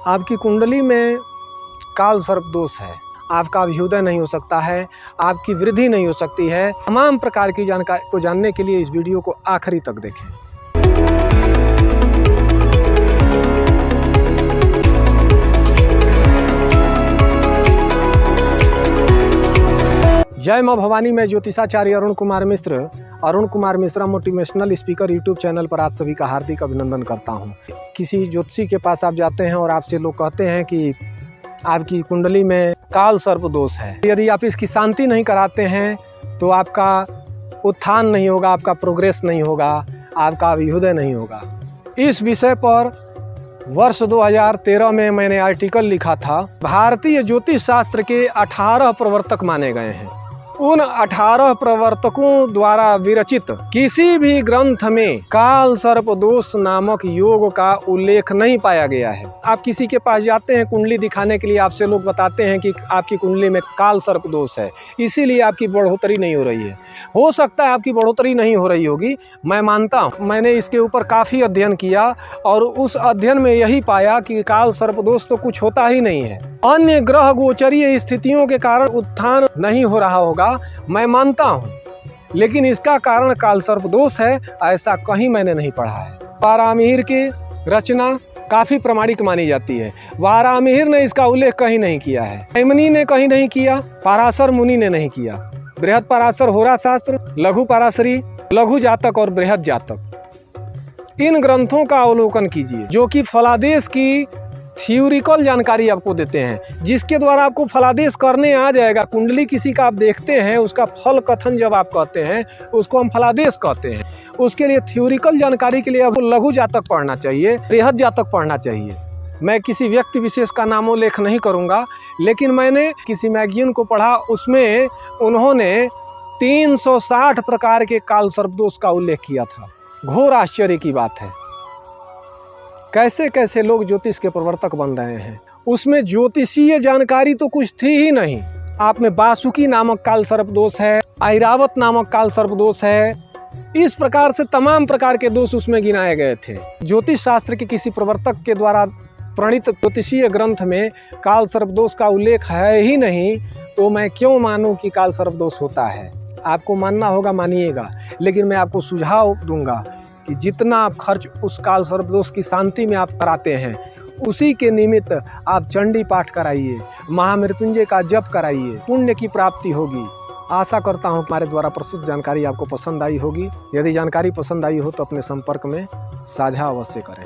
आपकी कुंडली में काल सर्प दोष है, आपका अभ्युदय नहीं हो सकता है, आपकी वृद्धि नहीं हो सकती है। तमाम प्रकार की जानकारी को जानने के लिए इस वीडियो को आखिरी तक देखें। जय माँ भवानी। मैं ज्योतिषाचार्य Arun Kumar Mishra motivational speaker YouTube channel पर आप सभी का हार्दिक अभिनंदन करता हूँ। किसी ज्योतिषी के पास आप जाते हैं और आपसे लोग कहते हैं कि आपकी कुंडली में काल सर्प दोष है। यदि आप इसकी शांति नहीं कराते हैं तो आपका उत्थान नहीं होगा, आपका प्रोग्रेस नहीं होगा, आपका अभ्युदय नहीं होगा। इस विषय पर वर्ष 2013 में मैंने आर्टिकल लिखा था। भारतीय ज्योतिष शास्त्र के 18 प्रवर्तक माने गए हैं। उन 18 प्रवर्तकों द्वारा विरचित किसी भी ग्रंथ में काल सर्प दोष नामक योग का उल्लेख नहीं पाया गया है। आप किसी के पास जाते हैं कुंडली दिखाने के लिए, आपसे लोग बताते हैं कि आपकी कुंडली में काल सर्प दोष है, इसीलिए आपकी बढ़ोतरी नहीं हो रही है। हो सकता है आपकी बढ़ोतरी नहीं हो रही होगी, मैं मानता हूँ। मैंने इसके ऊपर काफ़ी अध्ययन किया और उस अध्ययन में यही पाया कि काल सर्प दोष तो कुछ होता ही नहीं है। अन्य ग्रह गोचरीय स्थितियों के कारण उत्थान नहीं हो रहा होगा, मैं मानता हूँ, लेकिन इसका कारण काल सर्प दोष है ऐसा कहीं मैंने नहीं पढ़ा है। वारामिहिर की रचना काफ़ी प्रमाणिक मानी जाती है। वारामिहिर ने इसका उल्लेख कहीं नहीं किया है, जैमिनी ने कहीं नहीं किया, पराशर मुनि ने नहीं किया। बृहद पराशर होरा शास्त्र, लघु पराशरी, लघु जातक और बृहद जातक, इन ग्रंथों का अवलोकन कीजिए जो कि फलादेश की थ्योरिकल जानकारी आपको देते हैं, जिसके द्वारा आपको फलादेश करने आ जाएगा। कुंडली किसी का आप देखते हैं, उसका फल कथन जब आप कहते हैं उसको हम फलादेश कहते हैं। उसके लिए थ्योरिकल जानकारी के लिए आपको लघु जातक पढ़ना चाहिए, बृहद जातक पढ़ना चाहिए। मैं किसी व्यक्ति विशेष का नामोल्लेख नहीं करूंगा, लेकिन मैंने किसी मैगजीन को पढ़ा, उसमें उन्होंने 360 प्रकार के काल सर्प दोष का उल्लेख किया था। घोर आश्चर्य की बात है, कैसे कैसे लोग ज्योतिष के प्रवर्तक बन रहे हैं। उसमें ज्योतिषीय जानकारी तो कुछ थी ही नहीं। आपने बासुकी नामक काल सर्प दोष है, ऐरावत नामक काल सर्प दोष है, इस प्रकार से तमाम प्रकार के दोष उसमें गिनाए गए थे। ज्योतिष शास्त्र के किसी प्रवर्तक के द्वारा प्रणीत ज्योतिषीय ग्रंथ में काल सर्प दोष का उल्लेख है ही नहीं, तो मैं क्यों मानूं कि काल सर्प दोष होता है। आपको मानना होगा, मानिएगा, लेकिन मैं आपको सुझाव दूंगा कि जितना आप खर्च उस काल सर्प दोष की शांति में आप कराते हैं, उसी के निमित्त आप चंडी पाठ कराइए, महामृत्युंजय का जप कराइए, पुण्य की प्राप्ति होगी। आशा करता हूँ हमारे द्वारा प्रस्तुत जानकारी आपको पसंद आई होगी। यदि जानकारी पसंद आई हो तो अपने संपर्क में साझा अवश्य करें।